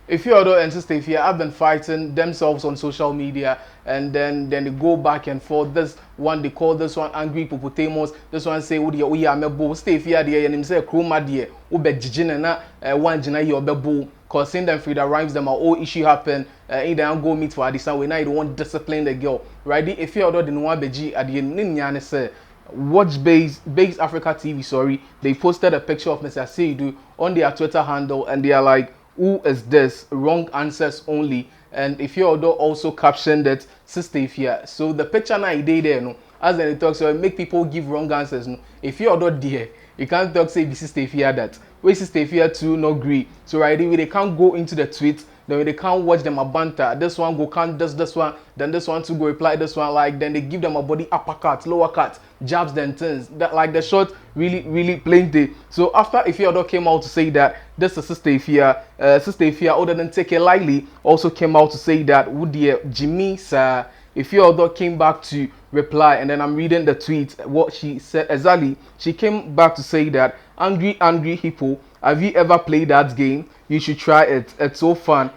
Efia Odo and Sista Afia have been fighting themselves on social media, and then they go back and forth. This one they call this one angry hippopotamus. This one say we are mebo. Sista Afia there and him say chroma there. Ube jijine na one jina ye obebo. Cause seeing them free that rhymes them are all issue happen. In the go meet for Adisa we now you don't want discipline the girl. Right? Efia Odo didn't want beji at the end say. Watch Base Africa TV, sorry, they posted a picture of Mr. Seidu on their Twitter handle, and they are like, who is this? Wrong answers only. And Efia Odo also captioned it, Sista Afia. So the picture now they there, no, as they talk, so make people give wrong answers. No, Efia Odo there, you can't talk say this Sista Afia that. Where Sista Afia too no agree. So right away they can't go into the tweet. Then they can't watch them a banter. This one go can't this one, then this one to go reply this one, like then they give them a body uppercut, lower cut, jabs then turns. That like the shot really plenty. So after Efia Odo came out to say that this is Sista Afia, other than take it lightly, also came out to say that would dear Jimmy sir. Efia Odo came back to reply, and then I'm reading the tweet what she said exactly. She came back to say that angry hippo, have you ever played that game? You should try it. It's so fun.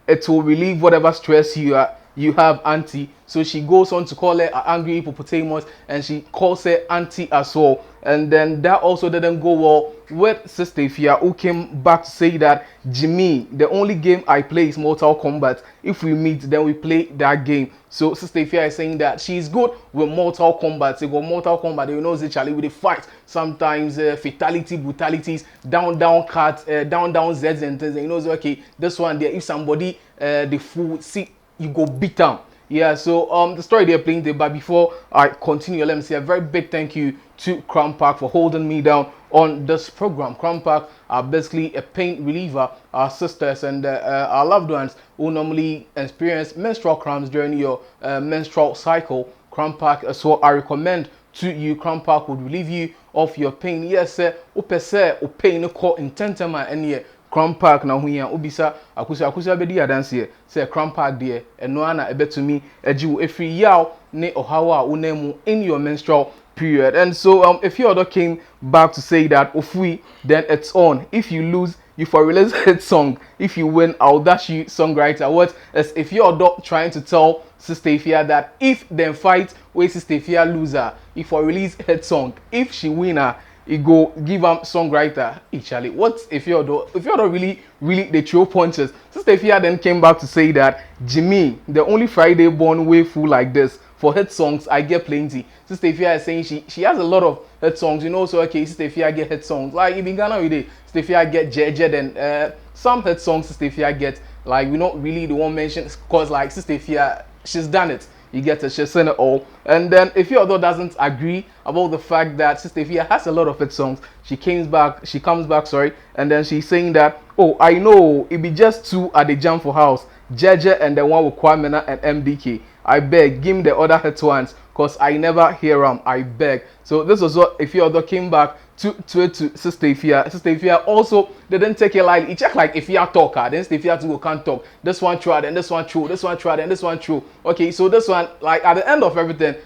It will relieve whatever stress you have, auntie. So she goes on to call her an angry hippopotamus, and she calls her auntie as well. And then that also didn't go well with Sista Afia, who came back to say that Jimmy, the only game I play is Mortal Kombat. If we meet, then we play that game. So Sista Afia is saying that she's good with Mortal Kombat. They go Mortal Kombat, you know, Charlie with the fight. Sometimes fatality, brutalities, down cuts, down Zs and things. And you know, okay, this one there, if somebody the fool see, you go beat them. Yeah, so the story they're playing there, but before I continue, let me say a very big thank you to Crown Park for holding me down on this program. Crown Park are basically a pain reliever. Our sisters and our loved ones who normally experience menstrual cramps during your menstrual cycle. Crown Park is what I recommend to you. Crown Park would relieve you of your pain. Yes, sir. O pain ko intentema enye. Crown Park na huya obisa akusa bedi adanse say Crown Park there eno ana ebetumi ejiwo efri yaw ne ohawa unemu in your menstrual period. And so Efia Odo came back to say that ofui then it's on. If you lose, you for release hit song. If you win, I'll dash you songwriter. What is Efia Odo trying to tell Sista Afia that if them fight with Sista Afia loser, if for release hit song, if she winner, he go give him songwriter. Actually, what Efia Odo really the true punches. Sista Afia then came back to say that Jimmy, the only Friday born way full like this. For hit songs, I get plenty. Sista Afia is saying she has a lot of hit songs, you know. So okay, Sista Afia get hit songs. Like if in Ghana with it, Sista Afia get GhPage, and some hit songs Sista Afia get, like we not really the one mentioned, cause like Sista Afia, she's done it. You get it, she's seen it all. And then Efia Odo doesn't agree about the fact that Sista Afia has a lot of hit songs. She comes back, sorry, and then she's saying that, oh, I know it be just two at the jam for house, GhPage and the one with Kwamena and MDK. I beg, give me the other hit ones, cause I never hear them. I beg. So this was what Efia Odo came back to Sista Afia. Sista Afia also didn't take it lightly. He checked like Efia talker, then Sista Afia to can't talk. This one tried, and this one true. This one tried, and this one true. Okay, so this one, like at the end of everything,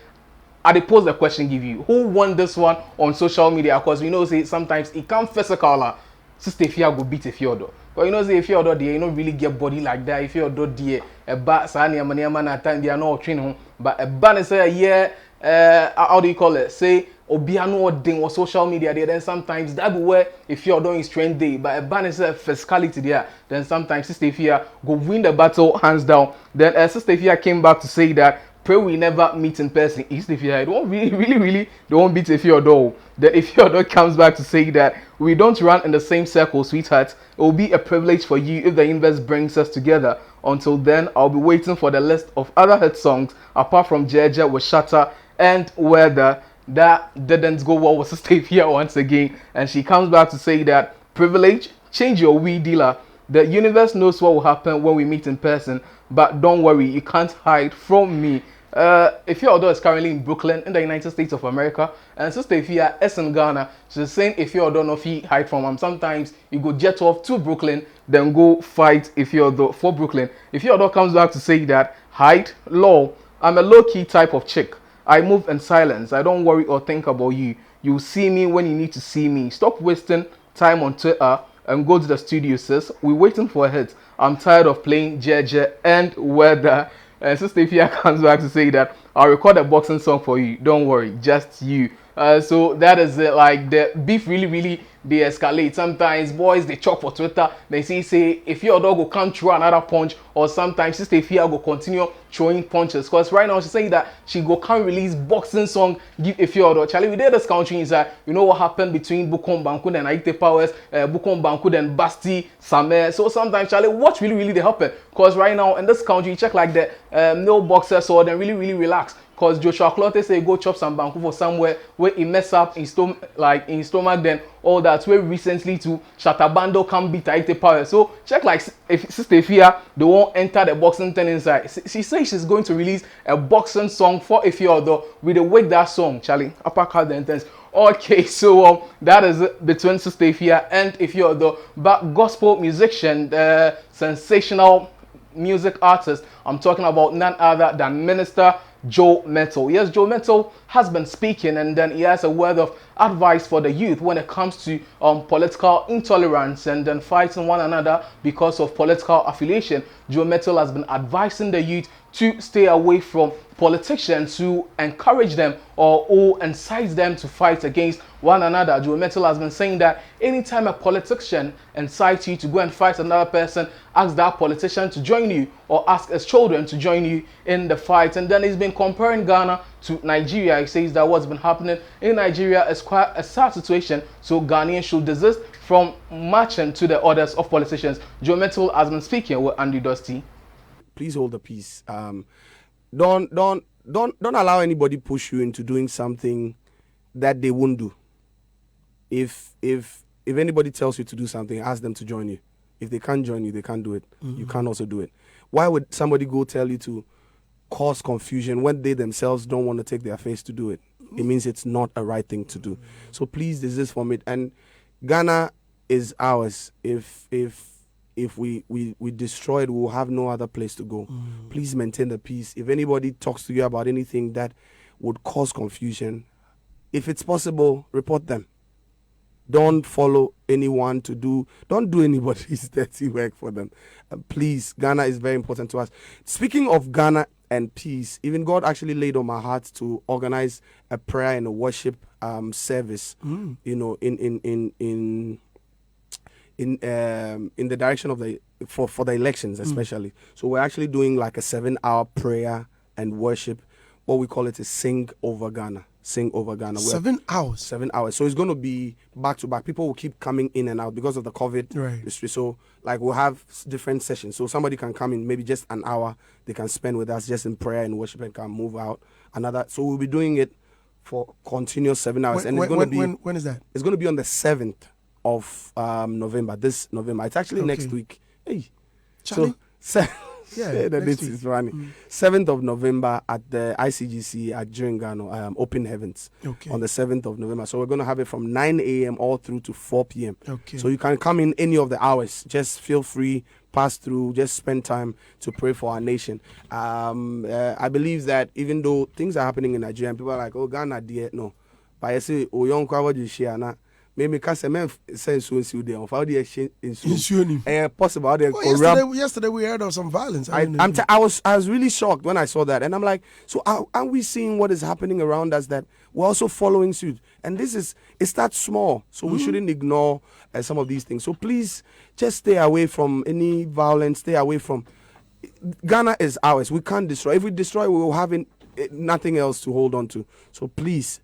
I pose the question, give you who won this one on social media, because we know say sometimes it can't physical. Sista Afia go beat Efia Odo. But you know, say Efia Odo there, you don't really get body like that. Efia Odo there, a bat, sani, a man at time they are not training, but a ban say yeah, how do you call it? Say Obiano ding or social media there. Then sometimes that be where Efia Odo is trend day, but a ban is a physicality there. Then sometimes Sista Afia go win the battle hands down. Then Sista Afia came back to say that pray we never meet in person. Sista Afia, I don't really don't beat Efia Odo. Then Efia Odo comes back to say that we don't run in the same circle, sweetheart. It will be a privilege for you if the universe brings us together. Until then, I'll be waiting for the list of other hit songs apart from GhPage with Shatter and Weather. That didn't go well with Sista Afia once again. And she comes back to say that privilege, change your weed dealer. The universe knows what will happen when we meet in person. But don't worry, you can't hide from me. Efia Odo is currently in Brooklyn in the United States of America, and Sista Afia is in Ghana. She's saying Efia Odo no fi hide from him. Sometimes you go jet off to Brooklyn, then go fight Efia Odo for Brooklyn. Efia Odo comes back to say that hide, lol, I'm a low-key type of chick. I move in silence. I don't worry or think about you. You see me when you need to see me. Stop wasting time on Twitter and go to the studio, sis. We're waiting for a hit. I'm tired of playing Jeje and Weather. And Sista Afia comes back to say that I'll record a boxing song for you. Don't worry, just you. So that is it. Like the beef really they escalate. Sometimes boys they chop for Twitter. They say if your dog will come through another punch, or sometimes Sista Afia will continue throwing punches. Because right now she's saying that she go can't release boxing song. Give Efia Odo. Charlie, we did this country is that you know what happened between Bukom Bankud and Aite Powers, Bukom Bankud and Basti Samer. So sometimes Charlie, what really they happen? Because right now in this country, you check like the no boxers, so then really relax. Because Joshua Clotte say go chop some banku for somewhere where he mess up in stomach, then all that. Where recently to Shatabando can beat Aite Power. So check like if Sista Afia they won't enter the boxing thing inside. She says she's going to release a boxing song for Efia Odo with the wake that song, Charlie. Uppercut the intense. Okay, so that is it between Sista Afia and Efia Odo. But gospel musician, the sensational music artist, I'm talking about none other than Minister Joe Mettle. Yes, Joe Mettle has been speaking, and then he has a word of advice for the youth when it comes to political intolerance and then fighting one another because of political affiliation. Joe Mettle has been advising the youth to stay away from politicians who encourage them or who incite them to fight against one another. Joe Mettle has been saying that anytime a politician incites you to go and fight another person, ask that politician to join you or ask his children to join you in the fight. And then he's been comparing Ghana to Nigeria. He says that what's been happening in Nigeria is quite a sad situation, so Ghanaians should desist from marching to the orders of politicians. Joe Mettle has been speaking with Andy Dusty. Please hold the peace. Don't allow anybody push you into doing something that they won't do. If anybody tells you to do something, ask them to join you. If they can't join you, they can't do it. Mm-hmm. You can't also do it. Why would somebody go tell you to cause confusion when they themselves don't want to take their face to do it? Mm-hmm. It means it's not a right thing to do. So please desist from it. And Ghana is ours. If we destroy it, we'll have no other place to go. Please maintain the peace. If anybody talks to you about anything that would cause confusion, if it's possible, report them. Don't follow anyone don't do anybody's dirty work for them. Please, Ghana is very important to us. Speaking of Ghana and peace, even God actually laid on my heart to organize a prayer and a worship service, you know, in the direction of for the elections especially. So we're actually doing like a 7-hour prayer and worship. What we call it is Sing Over Ghana. Sing Over Ghana. 7 hours. 7 hours. So it's going to be back to back. People will keep coming in and out because of the COVID history. So like we'll have different sessions. So somebody can come in maybe just an hour. They can spend with us just in prayer and worship and can move out. So we'll be doing it for continuous 7 hours. When is that? It's going to be on the 7th of November. This November. It's actually next week. Hey, Charlie. So the date is running. 7th of November at the ICGC at Ghana, Open Heavens. On the 7th of November. So we're going to have it from 9 a.m. all through to 4 p.m. So you can come in any of the hours. Just feel free, pass through, just spend time to pray for our nation. I believe that even though things are happening in Nigeria, and people are like, oh, Ghana, dear, no. But I say, oh, young crowd, you share now. Maybe because I sense there of how they possible. Yesterday we heard of some violence. I was really shocked when I saw that, and I'm like, so are we seeing what is happening around us that we're also following suit? And it starts small, so we shouldn't ignore some of these things. So please just stay away from any violence. Stay away from Ghana is ours. We can't destroy. If we destroy, we will have nothing else to hold on to. So please.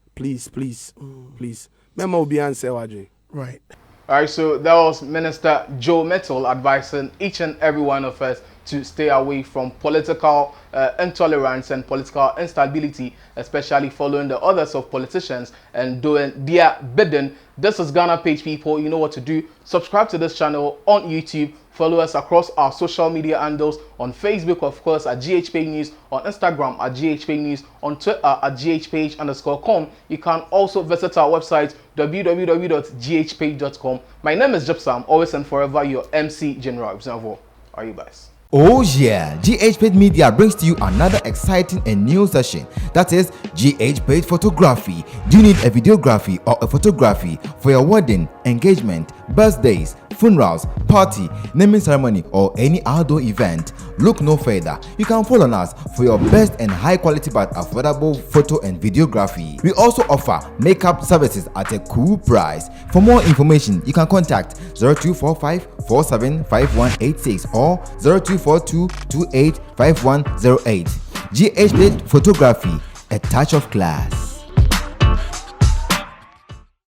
Right. All right, so that was Minister Joe Mettle advising each and every one of us to stay away from political intolerance and political instability, especially following the orders of politicians and doing their bidding. This is GhPage, people. You know what to do. Subscribe to this channel on YouTube. Follow us across our social media handles on Facebook, of course, at GhPage News, on Instagram at GhPage News, on Twitter at GhPage_com. You can also visit our website, www.ghpage.com. My name is Gypsam, always and forever your MC General Observer. Are you guys? Oh yeah, GhPage Media brings to you another exciting and new session, that is GhPage Photography. Do you need a videography or a photography for your wedding, engagement, birthdays, funerals, party, naming ceremony, or any outdoor event. Look no further. You can follow us for your best and high quality but affordable photo and videography. We also offer makeup services at a cool price. For more information, you can contact 0245 475186 or 0242 285108. GhPage Photography, a touch of class.